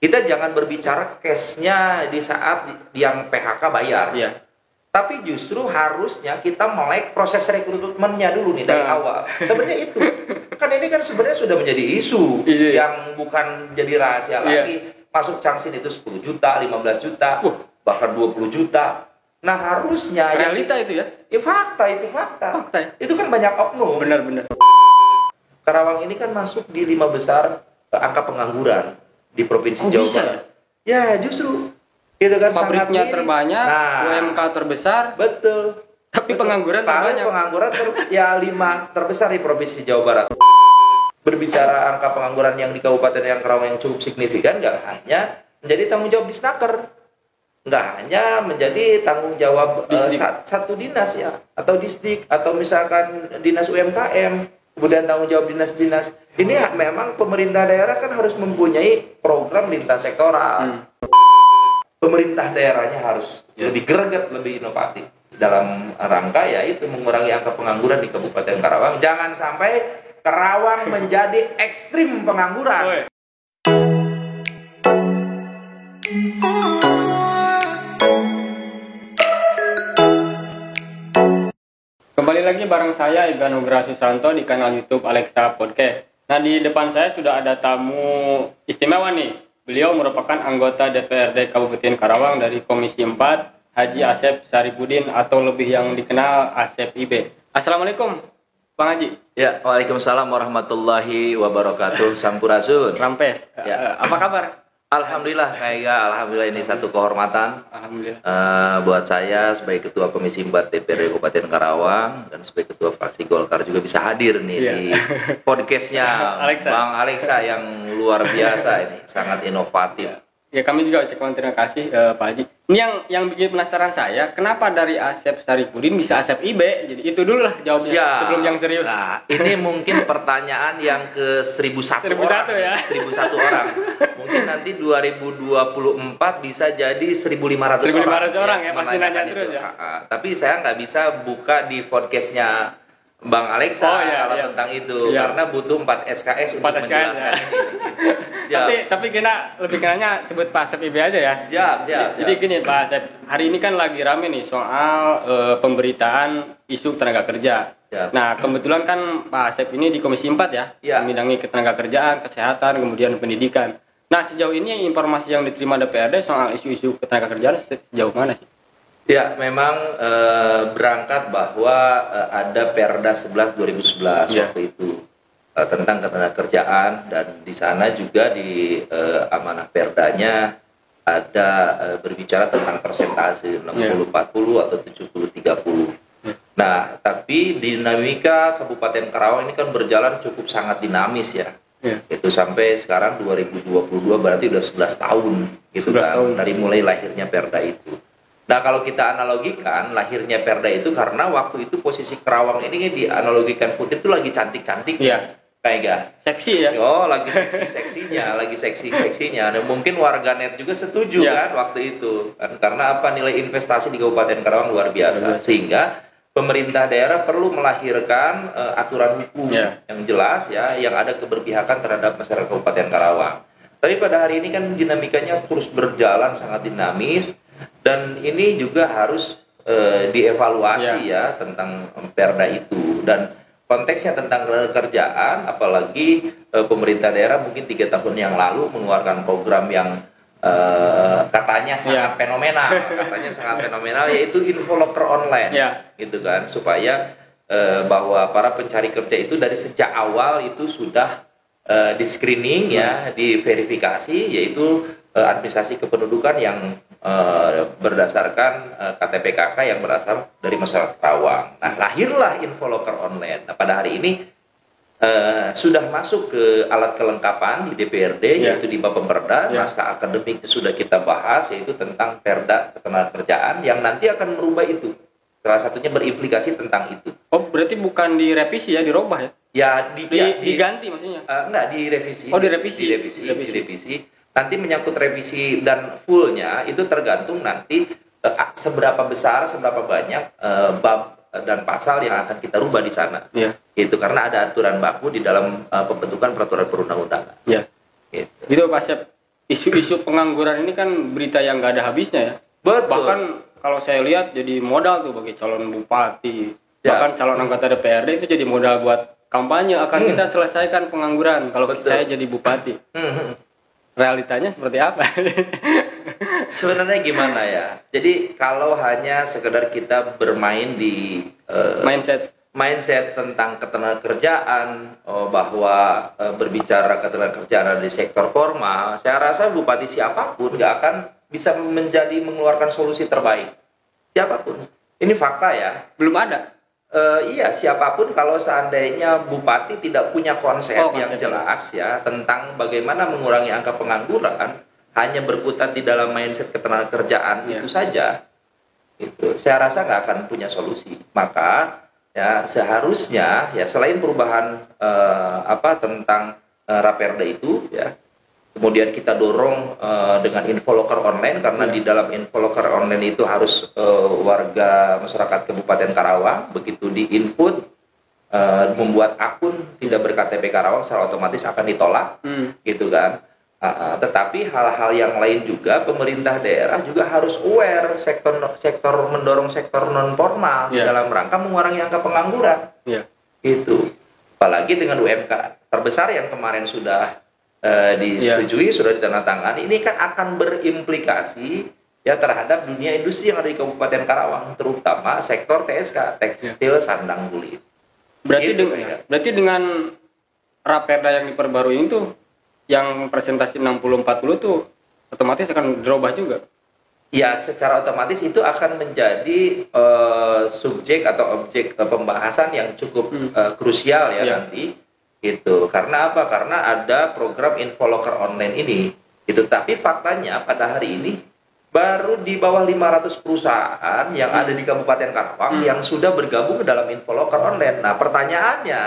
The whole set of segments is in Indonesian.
kita jangan berbicara case-nya di saat yang PHK bayar. Iya. Tapi justru harusnya kita melek proses rekrutmennya dulu nih dari awal. Sebenarnya itu. Kan ini kan sebenarnya sudah menjadi isu yang bukan jadi rahasia lagi. Masuk Changsin itu 10 juta, 15 juta, bahkan 20 juta. Nah harusnya realita itu ya? Ya fakta. Itu kan banyak oknum. Benar. Karawang ini kan masuk di 5 besar angka pengangguran di Provinsi Jawa Barat. Ya justru itu kan pabriknya terbanyak, UMK terbesar. Betul. Tapi pengangguran terbanyak. Pengangguran 5 terbesar di Provinsi Jawa Barat. Berbicara angka pengangguran yang di Kabupaten yang Karawang yang cukup signifikan, nggak hanya menjadi tanggung jawab Disnaker, nggak hanya menjadi tanggung jawab satu dinas ya, atau Disdik, atau misalkan dinas UMKM. Kemudian tanggung jawab dinas-dinas. Ini memang pemerintah daerah kan harus mempunyai program lintas sektoral. Pemerintah daerahnya harus lebih greget, lebih inovatif dalam rangka yaitu mengurangi angka pengangguran di Kabupaten Karawang. Jangan sampai Karawang menjadi ekstrim pengangguran. Kembali lagi bareng saya Iga Nugraha Susanto di kanal YouTube Alexa Podcast. Nah, di depan saya sudah ada tamu istimewa nih. Beliau merupakan anggota DPRD Kabupaten Karawang dari Komisi 4, Haji Asep Saripudin atau lebih yang dikenal Asep IB. Assalamualaikum, Bang Haji. Ya, waalaikumsalam warahmatullahi wabarakatuh. Sampurasun. Rampes. Ya. Apa kabar? Alhamdulillah, alhamdulillah ini satu kehormatan. Alhamdulillah. Buat saya sebagai Ketua Komisi 4 DPRD Kabupaten Karawang dan sebagai Ketua Fraksi Golkar juga bisa hadir nih di podcastnya Bang Alexa yang luar biasa ini, sangat inovatif. Ya kami juga ucapkan terima kasih Pak Haji. Ini yang bikin penasaran saya, kenapa dari Asep Saripudin bisa Asep IB? Jadi itu dulu lah jawabnya sebelum yang serius. Nah, ini mungkin pertanyaan yang ke 1001 orang. Ya. 1001 orang. Mungkin nanti 2024 bisa jadi 1.500 orang ya pasti nanya terus ya. Tapi saya nggak bisa buka di podcastnya Bang Alexa tentang itu karena butuh 4 SKS untuk menjelaskan ini. Tapi kita lebih kenalnya sebut Pak Asep IB aja ya. Siap. Jadi gini Pak Asep, hari ini kan lagi rame nih soal pemberitaan isu tenaga kerja. Siap. Nah, kebetulan kan Pak Asep ini di Komisi 4 ya. Membidangi ketenaga kerjaan, kesehatan, kemudian pendidikan. Nah, sejauh ini informasi yang diterima DPRD soal isu-isu ketenaga kerjaan sejauh mana sih? Ya, memang berangkat bahwa ada Perda 11 2011 waktu itu tentang ketenaga kerjaan, dan di sana juga di amanah Perdanya ada berbicara tentang persentase 60-40 atau 70-30. Nah, tapi dinamika Kabupaten Karawang ini kan berjalan cukup sangat dinamis ya. Itu sampai sekarang 2022 berarti udah 11 tahun gitu kan dari mulai lahirnya Perda itu. Nah, kalau kita analogikan lahirnya Perda itu karena waktu itu posisi Karawang ini dianalogikan Putri itu lagi cantik-cantiknya. Kayak seksi ya. Lagi seksi-seksinya. Dan mungkin warganet juga setuju kan waktu itu. Karena apa, nilai investasi di Kabupaten Karawang luar biasa. Sehingga pemerintah daerah perlu melahirkan aturan hukum yang jelas ya, yang ada keberpihakan terhadap masyarakat Kabupaten Karawang. Tapi pada hari ini kan dinamikanya terus berjalan sangat dinamis. Dan ini juga harus dievaluasi ya tentang Perda itu, dan konteksnya tentang kerjaan, apalagi pemerintah daerah mungkin 3 tahun yang lalu mengeluarkan program yang katanya sangat fenomenal, yaitu infoloker online, gitu kan, supaya bahwa para pencari kerja itu dari sejak awal itu sudah di screening diverifikasi, yaitu administrasi kependudukan yang berdasarkan KTP KK yang berasal dari masyarakat Karawang. Nah, lahirlah infoloker online. Nah, pada hari ini sudah masuk ke alat kelengkapan di DPRD, yaitu di Bapemperda. Naskah akademik sudah kita bahas, yaitu tentang Perda Ketenagakerjaan yang nanti akan merubah itu. Salah satunya berimplikasi tentang itu. Oh, berarti bukan direvisi ya, dirubah ya? Diganti maksudnya? Enggak, direvisi. Oh, direvisi. Nanti menyangkut revisi dan fullnya itu tergantung nanti seberapa besar, seberapa banyak bab dan pasal yang akan kita rubah di sana. Itu karena ada aturan baku di dalam pembentukan peraturan perundang-undangan. Gitu Pak Syed. isu-isu pengangguran ini kan berita yang nggak ada habisnya ya. Betul. Bahkan kalau saya lihat jadi modal tuh bagi calon bupati, bahkan calon anggota DPRD itu jadi modal buat kampanye akan kita selesaikan pengangguran kalau saya jadi bupati. Realitanya seperti apa? Sebenarnya gimana ya? Jadi kalau hanya sekedar kita bermain di mindset tentang ketenagakerjaan, bahwa berbicara ketenagakerjaan di sektor formal, saya rasa bupati siapapun nggak akan bisa mengeluarkan solusi terbaik. Siapapun. Ini fakta ya. Belum ada. Iya, siapapun kalau seandainya bupati tidak punya konsep yang jelas ya tentang bagaimana mengurangi angka pengangguran, hanya berkutat di dalam mindset ketenagakerjaan itu saja, itu saya rasa nggak akan punya solusi. Maka ya seharusnya ya selain perubahan tentang Raperda itu ya, kemudian kita dorong dengan infoloker online karena di dalam infoloker online itu harus warga masyarakat Kabupaten Karawang begitu di-input membuat akun tidak ber-KTP Karawang secara otomatis akan ditolak, gitu kan. Tetapi hal-hal yang lain juga pemerintah daerah juga harus aware sektor mendorong sektor non formal dalam rangka mengurangi angka pengangguran. Gitu. Apalagi dengan UMK terbesar yang kemarin sudah disetujui, sudah ditandatangani, ini kan akan berimplikasi ya terhadap dunia industri yang ada di Kabupaten Karawang, terutama sektor TSK, tekstil, sandang kulit. Berarti dengan Raperda yang diperbarui ini tuh yang presentasi 60-40 tuh otomatis akan dirubah juga. Ya, secara otomatis itu akan menjadi subjek atau objek pembahasan yang cukup krusial nanti. Gitu. Karena apa? Karena ada program infoloker online ini. Itu. Tapi faktanya pada hari ini baru di bawah 500 perusahaan yang ada di Kabupaten Karawang yang sudah bergabung dalam infoloker online. Nah, pertanyaannya,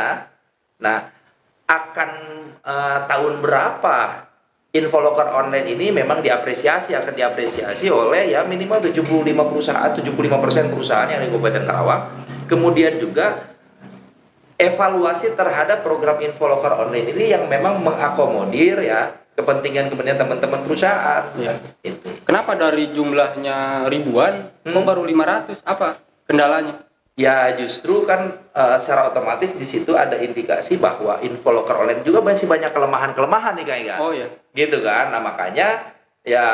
akan tahun berapa infoloker online ini memang akan diapresiasi oleh ya minimal 75% perusahaan yang ada di Kabupaten Karawang. Kemudian juga evaluasi terhadap program infoloker online ini yang memang mengakomodir ya kepentingan teman-teman perusahaan. Kenapa dari jumlahnya ribuan kok baru 500? Apa kendalanya? Ya justru kan secara otomatis di situ ada indikasi bahwa infoloker online juga masih banyak kelemahan-kelemahan nih kayaknya. Gitu kan. Nah makanya ya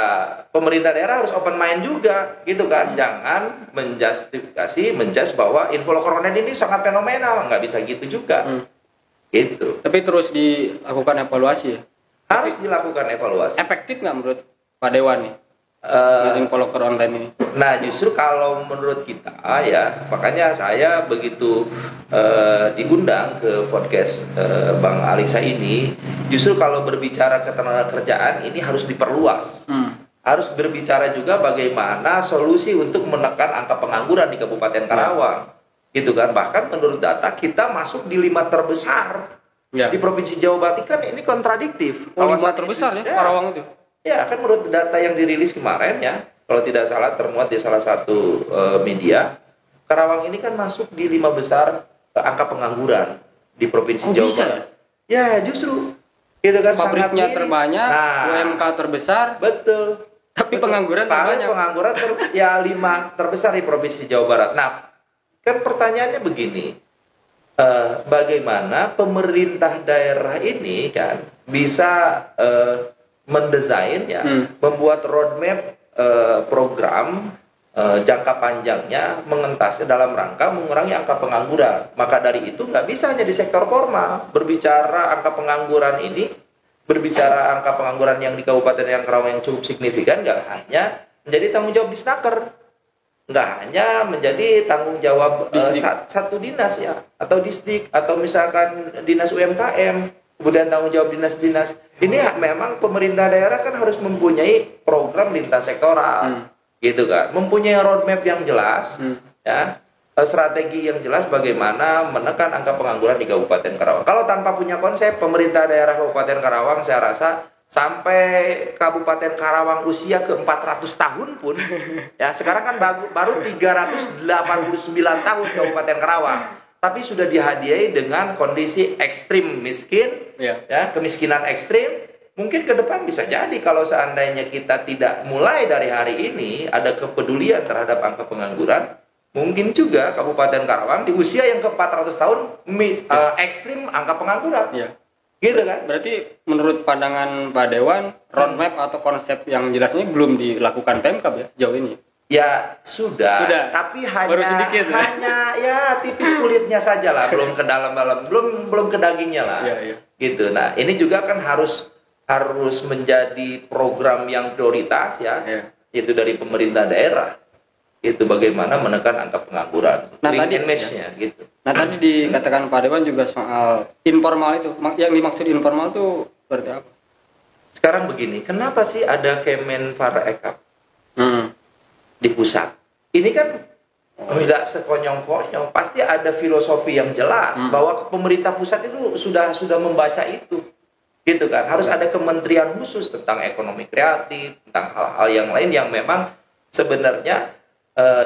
pemerintah daerah harus open mind juga gitu kan. Jangan menjudge bahwa infoloker online ini sangat fenomenal, nggak bisa gitu juga. Gitu. Tapi terus dilakukan evaluasi ya? Harus dilakukan evaluasi. Efektif nggak menurut Pak Dewan nih? Infoloker online ini. Nah justru kalau menurut kita ya makanya saya begitu diundang ke podcast Bang Alisa ini, justru kalau berbicara ketenagakerjaan ini harus diperluas. Harus berbicara juga bagaimana solusi untuk menekan angka pengangguran di Kabupaten Karawang. Gitu kan. Bahkan menurut data kita masuk di 5 terbesar di Provinsi Jawa Barat. Kan ini kontradiktif. 5 terbesar ya Karawang itu. Ya kan menurut data yang dirilis kemarin ya, kalau tidak salah termuat di salah satu media, Karawang ini kan masuk di 5 besar angka pengangguran di Provinsi Jawa Barat. Ya justru gitu kan, pabriknya terbanyak, UMK terbesar. Betul. Tapi pengangguran terbanyak. Pengangguran 5 terbesar di Provinsi Jawa Barat. Nah, kan pertanyaannya begini. Bagaimana pemerintah daerah ini kan bisa mendesain membuat roadmap program jangka panjangnya mengentasnya dalam rangka mengurangi angka pengangguran. Maka dari itu nggak bisa hanya di sektor formal berbicara angka pengangguran ini, berbicara angka pengangguran yang di Kabupaten yang Karawang yang cukup signifikan, nggak hanya menjadi tanggung jawab Disnaker, nggak hanya menjadi tanggung jawab satu dinas ya, atau Disdik, atau misalkan dinas UMKM, kemudian tanggung jawab dinas-dinas. Ini memang pemerintah daerah kan harus mempunyai program lintas sektoral, gitu kan, mempunyai roadmap yang jelas, ya, strategi yang jelas bagaimana menekan angka pengangguran di Kabupaten Karawang. Kalau tanpa punya konsep, pemerintah daerah Kabupaten Karawang saya rasa sampai Kabupaten Karawang usia ke 400 tahun pun, ya sekarang kan baru 389 tahun Kabupaten Karawang. Tapi sudah dihadiahi dengan kondisi ekstrim miskin, ya kemiskinan ekstrim, mungkin ke depan bisa jadi kalau seandainya kita tidak mulai dari hari ini ada kepedulian terhadap angka pengangguran, mungkin juga Kabupaten Karawang di usia yang ke-400 tahun ekstrim angka pengangguran. Ya. Gitu kan? Berarti menurut pandangan Pak Dewan, roadmap atau konsep yang jelasnya belum dilakukan Pemkab ya sejauh ini? Ya sudah. Tapi baru sedikit, hanya ya tipis kulitnya saja lah, belum ke dalam-dalam, belum ke dagingnya lah. Ya. Gitu. Nah, ini juga kan harus menjadi program yang prioritas ya, itu dari pemerintah daerah. Itu bagaimana menekan angka pengangguran. Nah, tadi match-nya gitu. Nah, tadi dikatakan Pak Dewan juga soal informal itu. Yang dimaksud informal itu seperti apa? Sekarang begini, kenapa sih ada Kemen Parekraf di pusat? Ini kan tidak sekonyong-konyong, pasti ada filosofi yang jelas bahwa pemerintah pusat itu sudah membaca itu. Gitu kan, harus ada kementerian khusus tentang ekonomi kreatif, tentang hal-hal yang lain yang memang sebenarnya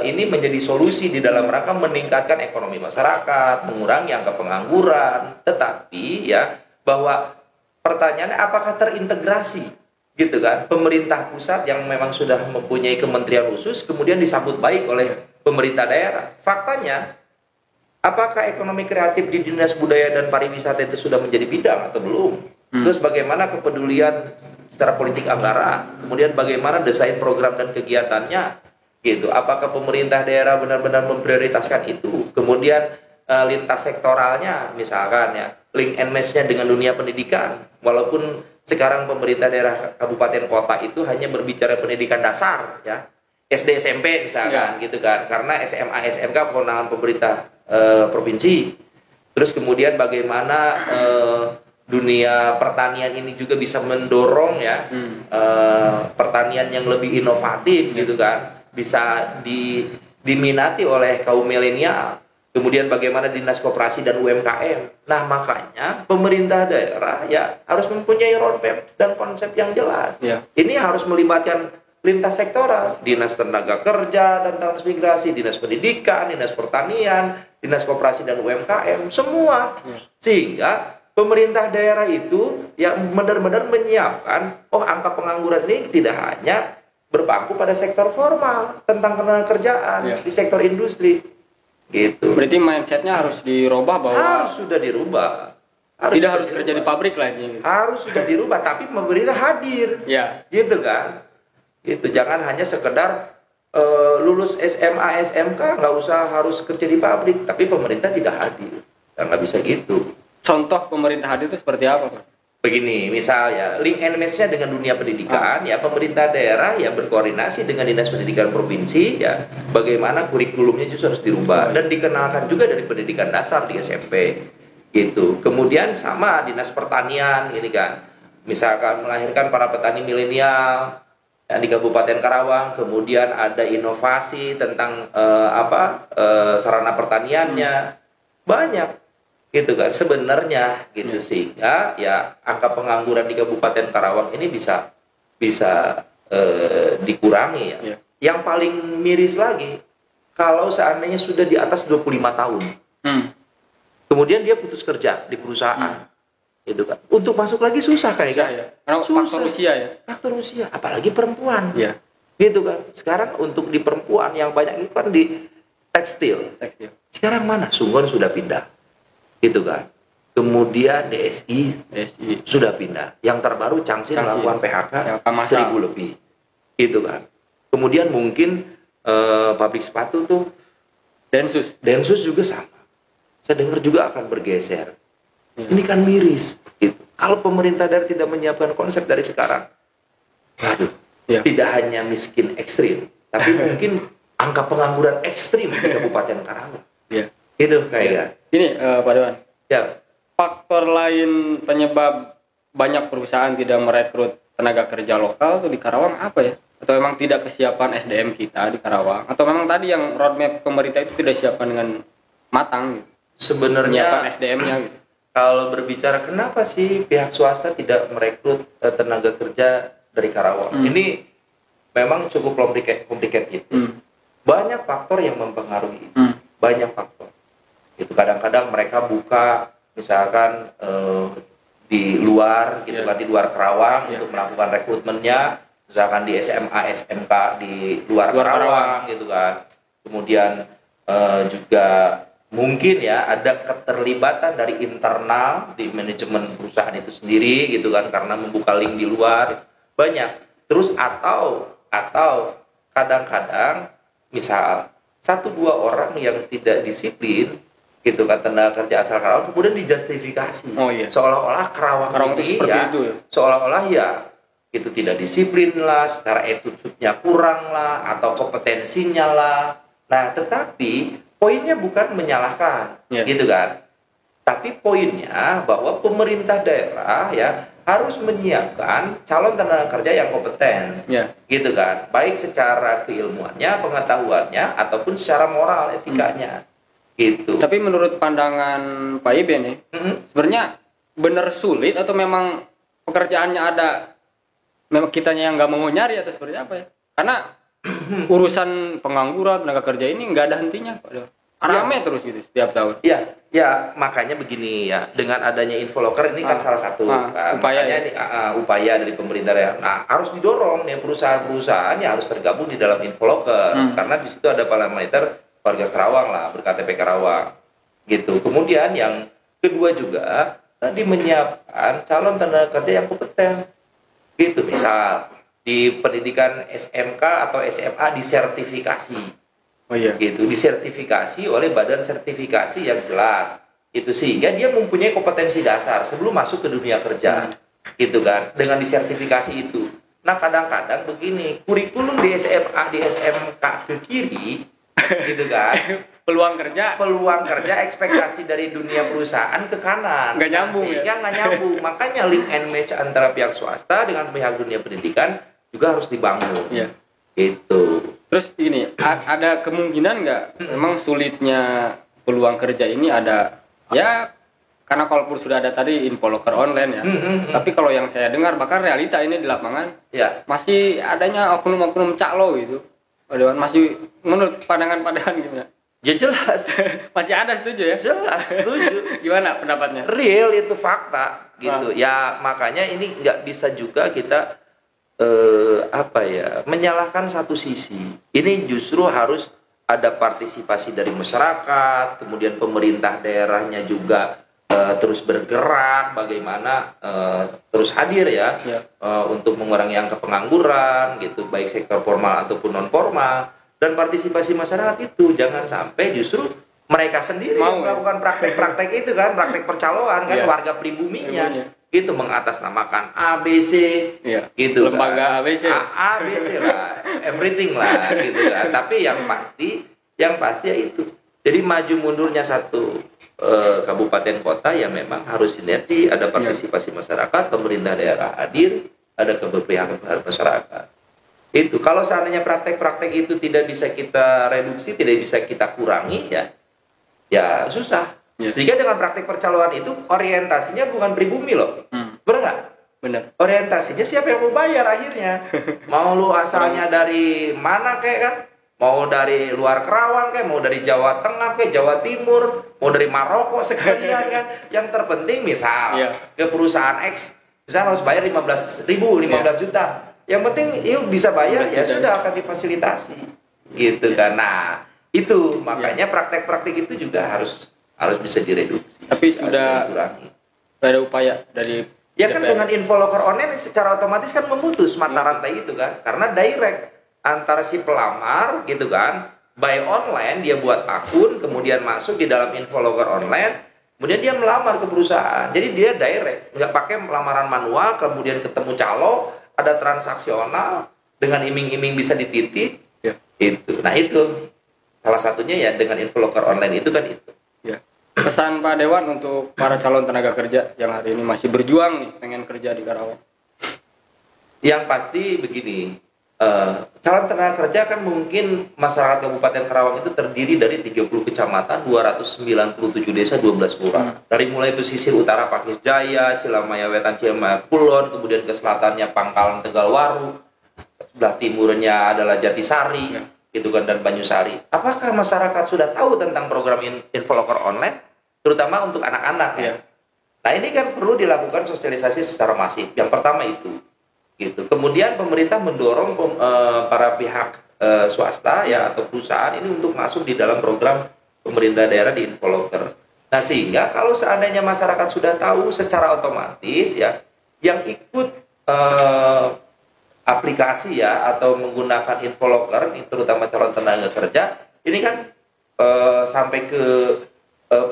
ini menjadi solusi di dalam rangka meningkatkan ekonomi masyarakat, mengurangi angka pengangguran. Tetapi ya bahwa pertanyaannya apakah terintegrasi, gitu kan? Pemerintah pusat yang memang sudah mempunyai kementerian khusus kemudian disambut baik oleh pemerintah daerah. Faktanya, apakah ekonomi kreatif di Dinas Budaya dan Pariwisata itu sudah menjadi bidang atau belum? Terus bagaimana kepedulian secara politik anggaran, kemudian bagaimana desain program dan kegiatannya, gitu. Apakah pemerintah daerah benar-benar memprioritaskan itu? Kemudian lintas sektoralnya, misalkan ya, link and match-nya dengan dunia pendidikan. Walaupun sekarang pemerintah daerah kabupaten kota itu hanya berbicara pendidikan dasar, ya, SD SMP misalkan, gitu kan. Karena SMA SMK kewenangan pemerintah provinsi. Terus kemudian bagaimana dunia pertanian ini juga bisa mendorong ya pertanian yang lebih inovatif, gitu kan, bisa diminati oleh kaum milenial. Kemudian bagaimana dinas koperasi dan UMKM. Nah, makanya pemerintah daerah ya harus mempunyai roadmap dan konsep yang jelas. Ini harus melibatkan lintas sektoral, dinas tenaga kerja dan transmigrasi, dinas pendidikan, dinas pertanian, dinas koperasi dan UMKM, semua. Sehingga pemerintah daerah itu yang benar-benar menyiapkan, angka pengangguran ini tidak hanya berpaku pada sektor formal tentang tenaga kerjaan di sektor industri, gitu. Berarti mindsetnya harus dirubah bahwa harus sudah dirubah. Harus kerja di pabrik lah ini. Harus sudah dirubah, tapi pemerintah hadir, gitu kan? Gitu, jangan hanya sekedar lulus SMA SMK nggak usah harus kerja di pabrik, tapi pemerintah tidak hadir, nggak bisa gitu. Contoh pemerintah hadir itu seperti apa, Pak? Begini, misalnya link and match-nya dengan dunia pendidikan, ya pemerintah daerah ya berkoordinasi dengan dinas pendidikan provinsi, ya bagaimana kurikulumnya justru harus dirubah dan dikenalkan juga dari pendidikan dasar di SMP, gitu. Kemudian sama dinas pertanian ini kan, misalkan melahirkan para petani milenial di Kabupaten Karawang, kemudian ada inovasi tentang sarana pertaniannya, banyak, gitu kan sebenarnya, gitu. Sehingga ya angka pengangguran di Kabupaten Karawang ini bisa dikurangi ya. Yang paling miris lagi kalau seandainya sudah di atas 25 tahun, kemudian dia putus kerja di perusahaan, gitu kan, untuk masuk lagi susah kan ya. Faktor usia ya. Faktor usia, apalagi perempuan, gitu kan. Sekarang untuk di perempuan yang banyak itu kan di tekstil. Sekarang mana? Sunggon sudah pindah, gitu kan. Kemudian DSI sudah pindah. Yang terbaru Changsin melakukan PHK 1.000 lebih, gitu kan. Kemudian mungkin pabrik sepatu tuh Densus juga sama. Saya dengar juga akan bergeser. Ini kan miris, gitu. Kalau pemerintah daerah tidak menyiapkan konsep dari sekarang, tidak hanya miskin ekstrim, tapi mungkin angka pengangguran ekstrim di Kabupaten Karawang. Itu kayaknya. Ini Pak Dewan. Faktor lain penyebab banyak perusahaan tidak merekrut tenaga kerja lokal tuh di Karawang apa ya? Atau memang tidak kesiapan SDM kita di Karawang? Atau memang tadi yang roadmap pemerintah itu tidak siapkan dengan matang? Gitu? Sebenarnya SDM-nya. Gitu. Kalau berbicara kenapa sih pihak swasta tidak merekrut tenaga kerja dari Karawang, ini memang cukup complicated. Banyak faktor yang mempengaruhi. Banyak faktor. Itu kadang-kadang mereka buka misalkan di luar gitu kan, di luar Karawang untuk melakukan rekrutmennya, misalkan di SMA SMK di luar Karawang gitu kan. Kemudian juga mungkin ya ada keterlibatan dari internal di manajemen perusahaan itu sendiri gitu kan, karena membuka link di luar banyak. Terus atau kadang-kadang misal 1-2 orang yang tidak disiplin gitu kan, tenaga kerja asal Karawang kemudian dijustifikasi seolah-olah Karawang itu seperti itu ya, seolah-olah ya itu tidak disiplin lah, secara attitude-nya kurang lah, atau kompetensinya lah. Nah, tetapi poinnya bukan menyalahkan gitu kan, tapi poinnya bahwa pemerintah daerah ya harus menyiapkan calon tenaga kerja yang kompeten gitu kan, baik secara keilmuannya, pengetahuannya, ataupun secara moral, etikanya gitu. Tapi menurut pandangan Pak Ibe nih, sebenarnya benar sulit atau memang pekerjaannya ada, memang kitanya yang nggak mau nyari atau seperti apa ya? Karena urusan pengangguran tenaga kerja ini nggak ada hentinya, rame terus gitu setiap tahun. Ya makanya begini ya, dengan adanya Infoloker ini kan salah satu upaya makanya ini upaya dari pemerintah ya. Nah, harus didorong nih perusahaan-perusahaan yang harus tergabung di dalam Infoloker, karena di situ ada parameter warga Karawang lah, berKTP Karawang gitu. Kemudian yang kedua juga tadi menyiapkan calon tenaga kerja yang kompeten gitu. Misal di pendidikan SMK atau SMA disertifikasi gitu, disertifikasi oleh badan sertifikasi yang jelas itu, sehingga dia mempunyai kompetensi dasar sebelum masuk ke dunia kerja gitu kan, dengan disertifikasi itu. Nah, kadang-kadang begini, kurikulum di SMA di SMK ke kiri gitu kan, peluang kerja ekspektasi dari dunia perusahaan ke kanan, nggak nyambung, sehingga nggak nyambung. Makanya link and match antara pihak swasta dengan pihak dunia pendidikan juga harus dibangun gitu. Terus ini ada kemungkinan nggak memang sulitnya peluang kerja ini ada ya, karena kalaupun sudah ada tadi Infoloker online ya, tapi kalau yang saya dengar bahkan realita ini di lapangan masih adanya oknum-oknum caklo gitu. Masih menurut pandangan gimana? Ya jelas. Masih ada, setuju ya? Jelas, setuju. Gimana pendapatnya? Real, itu fakta gitu. Ya makanya ini nggak bisa juga kita menyalahkan satu sisi. Ini justru harus ada partisipasi dari masyarakat, kemudian pemerintah daerahnya juga terus bergerak, bagaimana terus hadir untuk mengurangi angka pengangguran gitu, baik sektor formal ataupun non formal, dan partisipasi masyarakat itu jangan sampai justru mereka sendiri yang melakukan praktek-praktek itu kan, praktek percaloan kan, warga pribuminya gitu, mengatasnamakan ABC gitu, lembaga kan. ABC lah, everything lah gitu kan. Tapi yang pasti ya itu, jadi maju mundurnya satu kabupaten kota ya memang harus sinergi, ada partisipasi masyarakat, pemerintah daerah hadir, ada keberpihakan terhadap masyarakat. Itu kalau seandainya praktek-praktek itu tidak bisa kita reduksi, tidak bisa kita kurangi ya susah. Sehingga dengan praktek percaloan itu orientasinya bukan pribumi loh. Benar nggak? Benar. Orientasinya siapa yang mau bayar akhirnya? Mau lu asalnya dari mana kayak kan? Mau dari luar Karawang kayak, mau dari Jawa Tengah kayak, Jawa Timur, mau dari Maroko sekalian kan. Yang terpenting misal ke perusahaan X, misalnya harus bayar 15 juta. Yang penting yuk bisa bayar, ya sudah akan difasilitasi gitu kan. Nah, itu makanya praktek-praktek itu juga harus bisa direduksi. Tapi sudah ada upaya dari kan dengan Infoloker online secara otomatis kan memutus mata rantai itu kan, karena direct antara si pelamar gitu kan, by online dia buat akun, kemudian masuk di dalam Infoloker online, kemudian dia melamar ke perusahaan. Jadi dia direct, nggak pakai lamaran manual, kemudian ketemu calo, ada transaksional dengan iming-iming bisa dititip. Itu. Nah itu salah satunya ya dengan Infoloker online itu kan itu. Pesan Pak Dewan untuk para calon tenaga kerja yang hari ini masih berjuang nih pengen kerja di Karawang. Yang pasti begini, calon tenaga kerja kan mungkin masyarakat Kabupaten Karawang itu terdiri dari 30 kecamatan, 297 desa, 12 kelurahan. Dari mulai pesisir utara Pakis Jaya, Cilamaya Wetan, Cilamaya Kulon, kemudian ke selatannya Pangkalan Tegalwaru, sebelah timurnya adalah Jatisari, gitu kan, dan Banyusari. Apakah masyarakat sudah tahu tentang program Infoloker online, terutama untuk anak-anak Nah ini kan perlu dilakukan sosialisasi secara masif. Yang pertama itu, gitu. Kemudian pemerintah mendorong para pihak swasta ya atau perusahaan ini untuk masuk di dalam program pemerintah daerah di Infoloker. Nah sehingga kalau seandainya masyarakat sudah tahu secara otomatis ya, yang ikut aplikasi ya atau menggunakan Infoloker, terutama calon tenaga kerja, ini kan sampai ke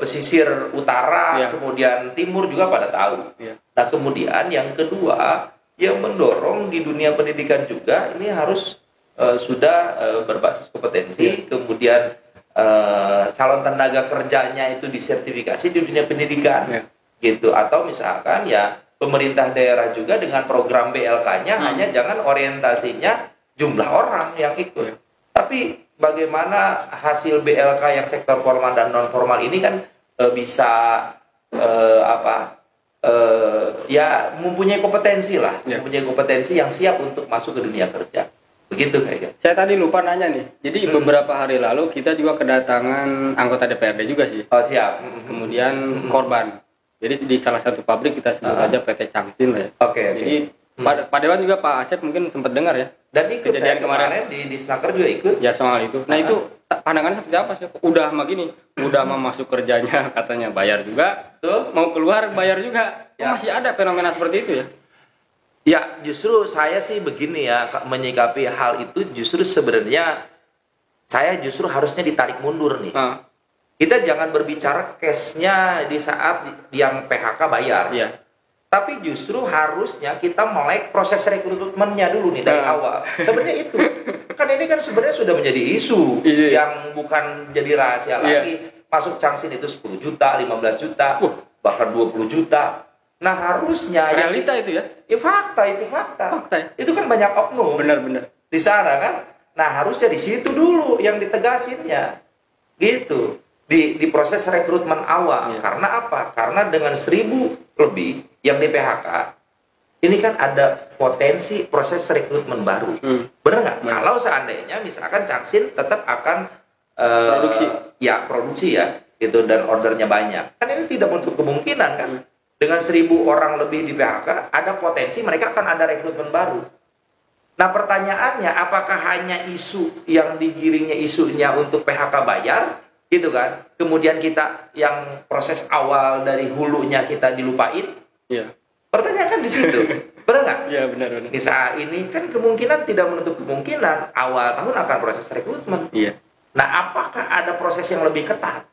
pesisir utara, kemudian timur juga pada tahu. Nah kemudian yang kedua, yang mendorong di dunia pendidikan juga ini harus sudah berbasis kompetensi, kemudian calon tenaga kerjanya itu disertifikasi di dunia pendidikan, gitu. Atau misalkan ya pemerintah daerah juga dengan program BLK-nya hanya jangan orientasinya jumlah orang yang ikut, tapi bagaimana hasil BLK yang sektor formal dan non formal ini kan bisa ya mempunyai kompetensi lah, mempunyai kompetensi yang siap untuk masuk ke dunia kerja. Begitu kayaknya. Saya tadi lupa nanya nih. Jadi beberapa hari lalu kita juga kedatangan anggota DPRD juga sih. Oh siap. Kemudian korban. Jadi di salah satu pabrik kita sebut aja PT Changsin lah ya. Jadi Pak Dewan juga Pak Asep mungkin sempat dengar ya. Dan ikut kejadian kemarin di Snaker juga ikut. Ya soal itu. Nah itu pandangannya seperti apa sih? Udah begini, udah mau masuk kerjanya katanya bayar juga, tuh mau keluar bayar juga. Ya. Masih ada fenomena seperti itu ya? Ya justru saya sih begini ya, menyikapi hal itu justru sebenarnya saya justru harusnya ditarik mundur nih. Kita jangan berbicara case-nya di saat yang PHK bayar. Tapi justru harusnya kita melek proses rekrutmennya dulu nih dari awal. Sebenarnya itu. Kan ini kan sebenarnya sudah menjadi isu yang bukan jadi rahasia lagi. Masuk Changsin itu 10 juta, 15 juta, bahkan 20 juta. Nah harusnya realita itu ya? Ya fakta itu fakta. Itu kan banyak oknum. Benar-benar. Di sana kan. Nah harusnya di situ dulu yang ditegasinnya. Gitu. Di proses rekrutmen awal. Karena apa? Karena dengan 1.000 lebih yang di PHK, ini kan ada potensi proses rekrutmen baru. Benar nggak? Kalau seandainya misalkan Changsin tetap akan produksi ya, gitu, dan ordernya banyak. Kan ini tidak menutup kemungkinan kan? Dengan 1.000 orang lebih di PHK, ada potensi mereka akan ada rekrutmen baru. Nah pertanyaannya, apakah hanya isu yang digiringnya isunya untuk PHK bayar, gitu kan? Kemudian kita yang proses awal dari hulunya kita dilupain? Pertanyaan kan di situ, benar nggak? Iya benar. Misal ini kan kemungkinan tidak menutup kemungkinan awal tahun akan proses rekrutmen. Nah apakah ada proses yang lebih ketat?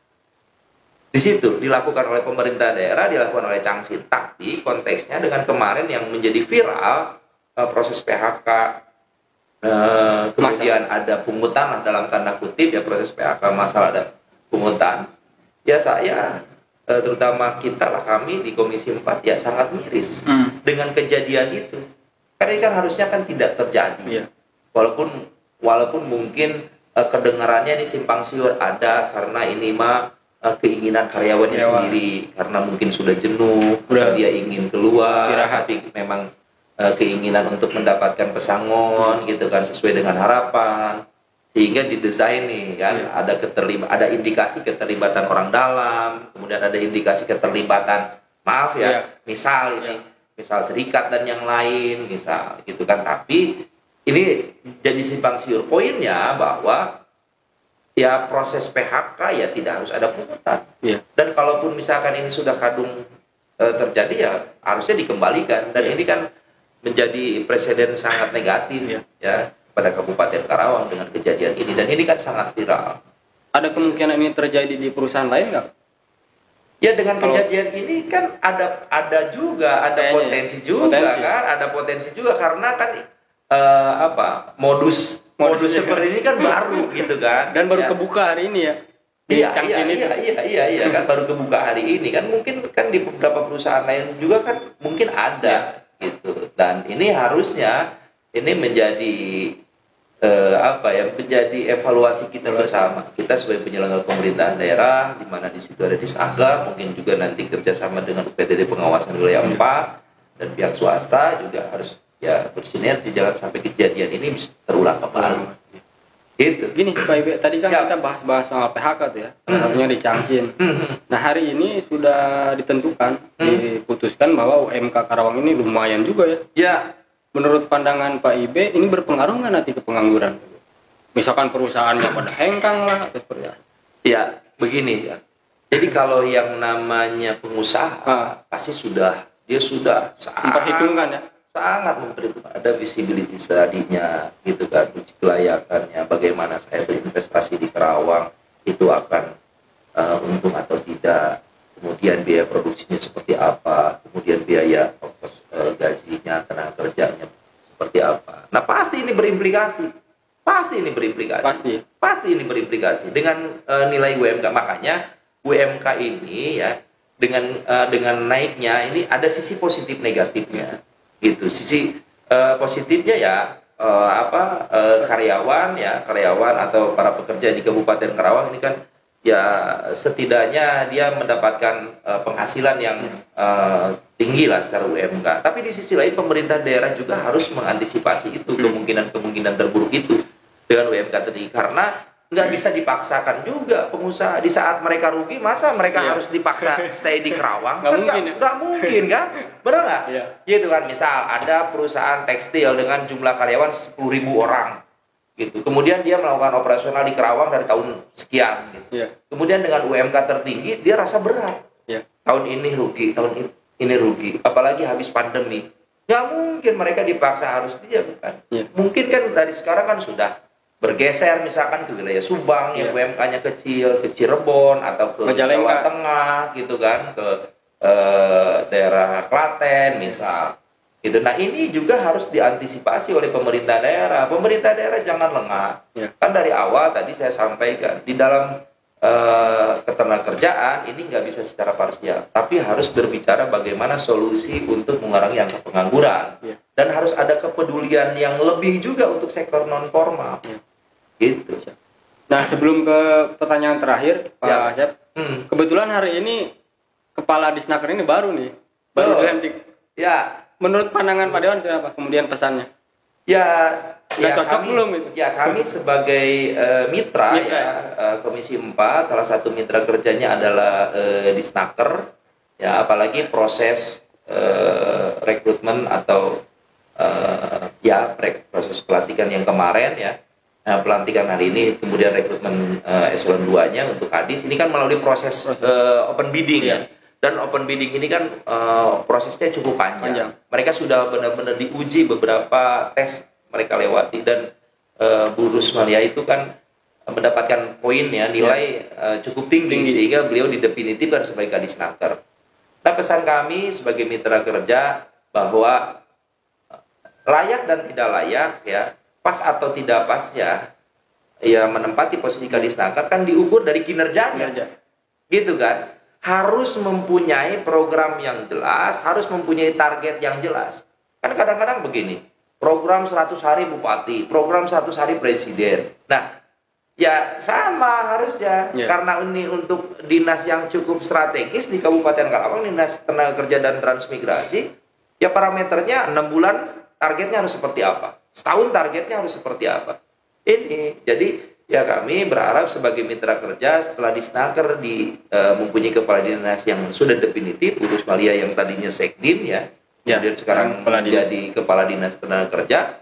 Di situ dilakukan oleh pemerintah daerah, dilakukan oleh Changsin. Tapi konteksnya dengan kemarin yang menjadi viral proses PHK, kemudian ada pungutan lah dalam tanda kutip ya, proses PHK masalah ada pungutan. Ya saya terutama kita lah, kami di Komisi 4 ya sangat miris dengan kejadian itu. Karena ini kan harusnya kan tidak terjadi. Walaupun mungkin kedengarannya ini simpang siur ada karena ini mah keinginan karyawannya sendiri, karena mungkin sudah jenuh, dia ingin keluar, tapi memang keinginan untuk mendapatkan pesangon gitu kan, sesuai dengan harapan, sehingga didesain nih kan, ada indikasi keterlibatan orang dalam, kemudian ada indikasi keterlibatan misal serikat dan yang lain misal gitu kan. Tapi ini jadi simpang siur. Poinnya bahwa ya proses PHK ya tidak harus ada pungutan. Dan kalaupun misalkan ini sudah kadung terjadi ya harusnya dikembalikan. Dan ini kan menjadi presiden sangat negatif ya pada Kabupaten Karawang dengan kejadian ini. Dan ini kan sangat viral. Ada kemungkinan ini terjadi di perusahaan lain nggak? Ya dengan kejadian ini kan ada potensi juga karena kan modus seperti ini kan baru gitu kan, dan baru kebuka hari ini ya. Iya kan baru kebuka hari ini kan, mungkin kan di beberapa perusahaan lain juga kan mungkin ada gitu. Dan ini harusnya ini menjadi menjadi evaluasi kita bersama, kita sebagai penyelenggara pemerintahan daerah, di mana di situ ada Disnaker, mungkin juga nanti kerjasama dengan UPTD pengawasan wilayah 4 dan pihak swasta juga harus ya bersinergi, jangan sampai kejadian ini bisa terulang kembali. Gitu. Gini Pak Ibe, tadi kan kita bahas-bahas soal PHK tuh ya, salah satunya di Changchin. Nah hari ini sudah ditentukan, diputuskan bahwa UMK Karawang ini lumayan juga ya. Ya. Menurut pandangan Pak Ibe, ini berpengaruh nggak nanti ke pengangguran? Misalkan perusahaannya pada hengkang lah, atau seperti apa? Ya, begini ya. Jadi kalau yang namanya pengusaha, pasti dia sudah memperhitungkan ya. Sangat memperhitungkan, ada visibility study-nya gitu kan, uji kelayakannya, bagaimana saya berinvestasi di Karawang itu akan untung atau tidak, kemudian biaya produksinya seperti apa, kemudian biaya ongkos gajinya, tenaga kerjanya seperti apa. Nah pasti ini berimplikasi ini berimplikasi dengan nilai UMK. Makanya UMK ini ya dengan naiknya ini ada sisi positif negatifnya. Gitu. Sisi positifnya ya karyawan atau para pekerja di Kabupaten Karawang ini kan ya setidaknya dia mendapatkan penghasilan yang tinggi lah secara UMK. Tapi di sisi lain pemerintah daerah juga harus mengantisipasi itu kemungkinan terburuk itu dengan UMK tadi, karena nggak bisa dipaksakan juga pengusaha di saat mereka rugi, masa mereka harus dipaksa stay di Karawang? Nggak mungkin kan, benar nggak? Gitu kan, misal ada perusahaan tekstil dengan jumlah karyawan 10.000 orang, gitu. Kemudian dia melakukan operasional di Karawang dari tahun sekian, gitu. Kemudian dengan UMK tertinggi dia rasa berat. Tahun ini rugi, tahun ini rugi, apalagi habis pandemi. Nggak mungkin mereka dipaksa harus dia, bukan? Mungkin kan dari sekarang kan sudah bergeser misalkan ke wilayah Subang yang UMK-nya kecil, ke Cirebon atau ke Jawa Tengah gitu kan, ke daerah Klaten misal. Gitu. Nah ini juga harus diantisipasi oleh pemerintah daerah. Pemerintah daerah jangan lengah. Kan dari awal tadi saya sampaikan di dalam ketenagakerjaan ini nggak bisa secara parsial, tapi harus berbicara bagaimana solusi untuk mengurangi angka pengangguran. Dan harus ada kepedulian yang lebih juga untuk sektor non formal. Gitu. Nah sebelum ke pertanyaan terakhir Pak Asep, kebetulan hari ini kepala Disnaker ini baru dilantik. Menurut pandangan Pak Dewan apa kemudian pesannya? Cocok belum itu? Kami sebagai mitra Komisi 4, salah satu mitra kerjanya adalah Disnaker. Ya apalagi proses rekrutmen atau proses pelantikan yang kemarin ya. Pelantikan hari ini, kemudian rekrutmen eselon 2-nya untuk Kadis ini kan melalui proses open bidding ya. Dan open bidding ini kan prosesnya cukup panjang. Mereka sudah benar-benar diuji, beberapa tes mereka lewati, dan Bu Rusmalia itu kan mendapatkan poin ya, nilai cukup tinggi sehingga beliau didefinitifkan sebagai Kadisnaker. Nah pesan kami sebagai mitra kerja bahwa layak dan tidak layak ya, pas atau tidak pasnya ya menempati posisi Kadisnaker kan diukur dari kinerjanya. Gitu kan, harus mempunyai program yang jelas, harus mempunyai target yang jelas. Kan kadang-kadang begini, program 100 hari bupati, program 100 hari presiden. Nah ya sama harusnya, karena ini untuk dinas yang cukup strategis di Kabupaten Karawang, Dinas Tenaga Kerja dan Transmigrasi, ya parameternya 6 bulan targetnya harus seperti apa, setahun targetnya harus seperti apa. Ini jadi ya kami berharap sebagai mitra kerja setelah Disnaker mempunyai kepala dinas yang sudah definitif, Urus Malia yang tadinya Sekdim kemudian sekarang menjadi kepala dinas tenaga kerja.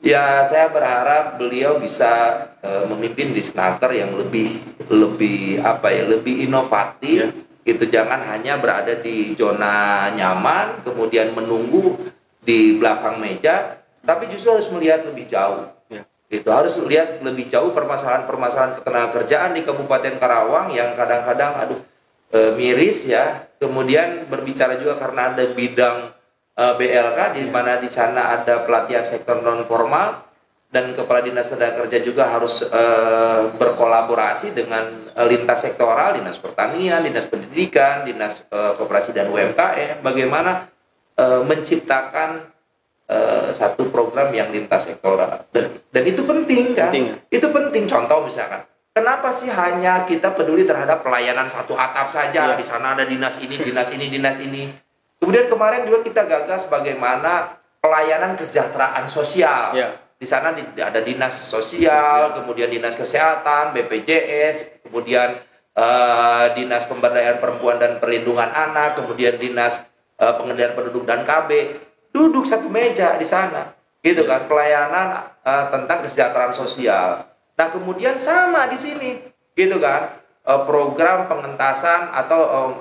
Ya saya berharap beliau bisa memimpin Disnaker yang lebih inovatif. Gitu, jangan hanya berada di zona nyaman kemudian menunggu di belakang meja, tapi justru harus melihat lebih jauh. Itu harus lihat lebih jauh permasalahan ketenagakerjaan di Kabupaten Karawang yang kadang-kadang miris ya. Kemudian berbicara juga karena ada bidang BLK di mana di sana ada pelatihan sektor non formal, dan kepala dinas tenaga kerja juga harus berkolaborasi dengan lintas sektoral, dinas pertanian, dinas pendidikan, dinas koperasi dan UMKM, bagaimana menciptakan satu program yang lintas sektoral, dan itu penting kan? Itu penting. Contoh misalkan, kenapa sih hanya kita peduli terhadap pelayanan satu atap saja? Di sana ada dinas ini, dinas ini, dinas ini. Kemudian kemarin juga kita gagas bagaimana pelayanan kesejahteraan sosial. Di sana ada dinas sosial, kemudian dinas kesehatan, BPJS, kemudian dinas pemberdayaan perempuan dan perlindungan anak, kemudian dinas pengendalian penduduk dan KB, duduk satu meja di sana, gitu kan, pelayanan tentang kesejahteraan sosial. Nah kemudian sama di sini, gitu kan, program pengentasan atau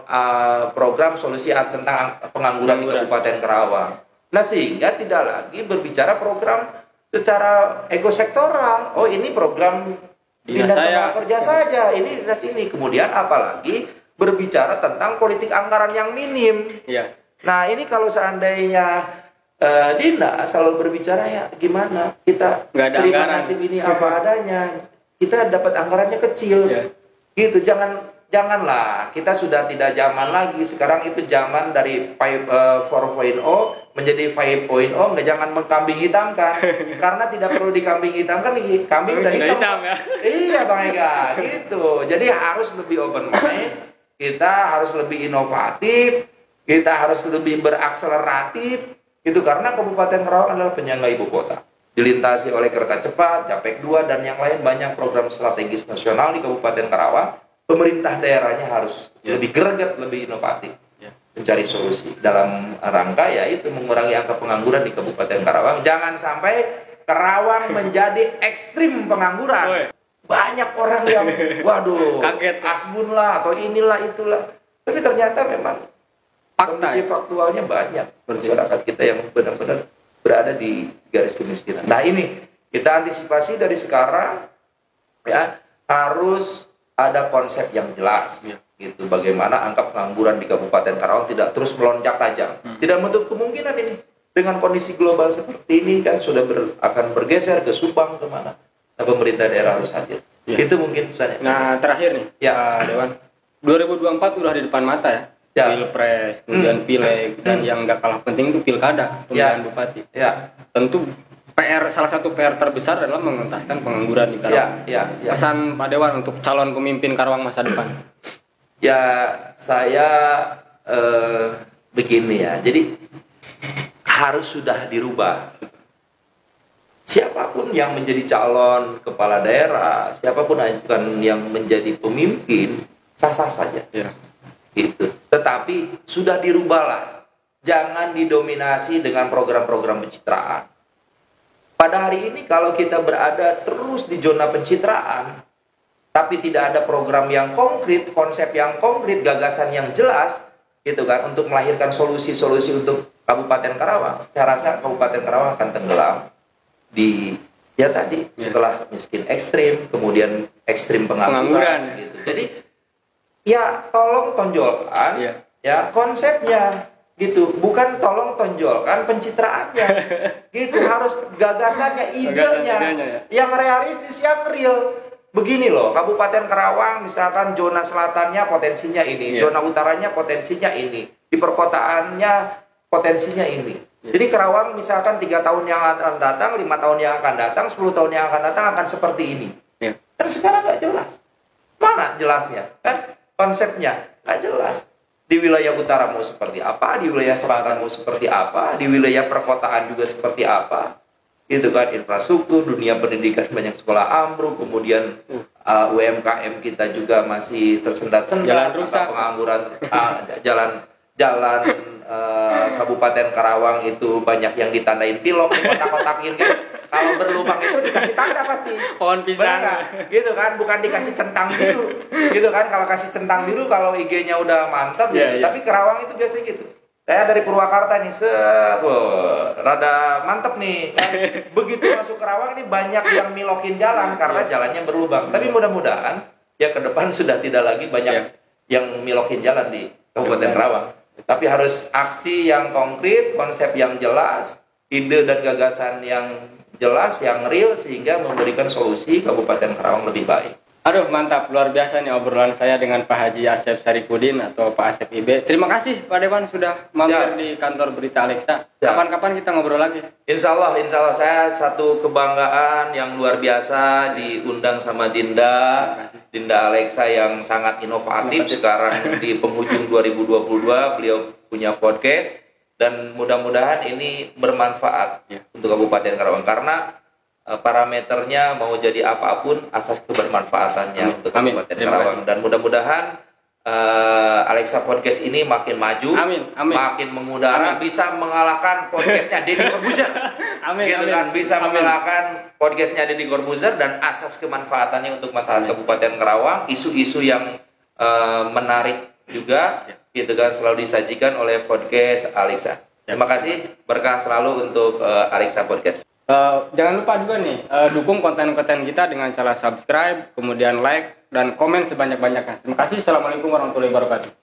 program solusi tentang pengangguran di Kabupaten Karawang. Nah sehingga tidak lagi berbicara program secara ekosektoral. Oh ini program dinas tenaga kerja saja, ini dinas ini. Kemudian apalagi berbicara tentang politik anggaran yang minim. Ya. Nah ini kalau seandainya dinas selalu berbicara ya gimana kita terima nasib ini apa adanya, kita dapat anggarannya kecil. Ya. Gitu, janganlah, kita sudah tidak zaman lagi. Sekarang itu zaman dari 4.0 menjadi 5.0, jangan mengkambing hitamkan. Karena tidak perlu dikambing hitamkan, kambing udah hitam ya? Iya Bang Ega, gitu. Jadi harus lebih open mind, kita harus lebih inovatif, kita harus lebih berakseleratif, gitu. Karena Kabupaten Karawang adalah penyangga ibu kota, dilintasi oleh kereta cepat, Capek 2 dan yang lain, banyak program strategis nasional di Kabupaten Karawang. Pemerintah daerahnya harus lebih greget, lebih inovatif, mencari solusi dalam rangka yaitu mengurangi angka pengangguran di Kabupaten Karawang. Jangan sampai Karawang menjadi ekstrim pengangguran. Banyak orang yang waduh kaget, asbun lah atau inilah itulah. Tapi ternyata memang kondisi faktualnya banyak masyarakat kita yang benar-benar berada di garis kemiskinan. Nah ini kita antisipasi dari sekarang, ya harus ada konsep yang jelas, gitu. Bagaimana angka pengangguran di Kabupaten Karawang tidak terus melonjak tajam. Tidak menutup kemungkinan ini dengan kondisi global seperti ini kan sudah akan bergeser ke Subang kemana. Nah, pemerintah daerah harus hadir. Itu mungkin pesannya. Nah terakhir nih, Pak Dewan, 2024 udah di depan mata ya. Pilpres, kemudian pileg, dan yang nggak kalah penting itu pilkada, pemilihan bupati. Tentu salah satu PR terbesar adalah mengentaskan pengangguran di Karawang. Pesan Pak Dewan untuk calon pemimpin Karawang masa depan. Ya saya begini ya, jadi harus sudah dirubah. Siapapun yang menjadi calon kepala daerah, siapapun yang menjadi pemimpin, sah-sah saja. Gitu. Tetapi sudah dirubahlah, jangan didominasi dengan program-program pencitraan. Pada hari ini kalau kita berada terus di zona pencitraan, tapi tidak ada program yang konkret, konsep yang konkret, gagasan yang jelas, gitu kan, untuk melahirkan solusi-solusi untuk Kabupaten Karawang, saya rasa Kabupaten Karawang akan tenggelam di setelah miskin ekstrim, kemudian ekstrim pengangguran. Gitu. Jadi ya tolong tonjolkan ya konsepnya. Gitu, bukan tolong tonjolkan pencitraannya. Gitu, harus gagasannya, idenya yang realistis, yang real. Begini loh, Kabupaten Karawang misalkan zona selatannya potensinya ini, zona utaranya potensinya ini, di perkotaannya potensinya ini. Jadi Karawang misalkan 3 tahun yang akan datang, 5 tahun yang akan datang, 10 tahun yang akan datang akan seperti ini. Kan sekarang nggak jelas. Mana jelasnya? Kan konsepnya nggak jelas. Di wilayah utara mau seperti apa, di wilayah selatan mau seperti apa, di wilayah perkotaan juga seperti apa, gitu kan. Infrastruktur, dunia pendidikan banyak sekolah ambruk, kemudian UMKM kita juga masih tersendat-sendat, jalan rusak, pengangguran, jalan Kabupaten Karawang itu banyak yang ditandain pilok, kotak-kotakin kan. Kalau berlubang itu dikasih tanda pasti. Pohon pisang. Gitu kan, bukan dikasih centang biru. Gitu kan, kalau kasih centang biru kalau IG-nya udah mantap gitu. Tapi Karawang itu biasanya gitu. Saya dari Purwakarta nih, rada mantep nih. Begitu masuk Karawang ini banyak yang milokin jalan karena jalannya berlubang. Tapi mudah-mudahan ya ke depan sudah tidak lagi banyak yang milokin jalan di Kabupaten Karawang. Tapi harus aksi yang konkret, konsep yang jelas, ide dan gagasan yang jelas, yang real, sehingga memberikan solusi Kabupaten Karawang lebih baik. Aduh mantap, luar biasa nih obrolan saya dengan Pak Haji Asep Saripudin atau Pak Asep IB. Terima kasih Pak Dewan sudah mampir di kantor Berita Alexa. Kapan-kapan kita ngobrol lagi. Insya Allah saya satu kebanggaan yang luar biasa diundang sama Dinda Alexa yang sangat inovatif. Sekarang di penghujung 2022 beliau punya podcast dan mudah-mudahan ini bermanfaat untuk Kabupaten Karawang karena parameternya mau jadi apapun asas kebermanfaatannya untuk Kabupaten Karawang. Dan mudah-mudahan Alexa Podcast ini makin maju, makin mengudara, bisa mengalahkan podcastnya Deddy Corbuzier. Bisa mengalahkan podcastnya Deddy Corbuzier, dan asas kemanfaatannya untuk masyarakat Kabupaten Karawang, isu-isu yang menarik juga, gitu kan, selalu disajikan oleh podcast Alexa. Terima kasih, berkah selalu untuk Alexa Podcast. Jangan lupa juga nih, dukung konten-konten kita dengan cara subscribe, kemudian like, dan komen sebanyak-banyaknya. Terima kasih. Assalamualaikum warahmatullahi wabarakatuh.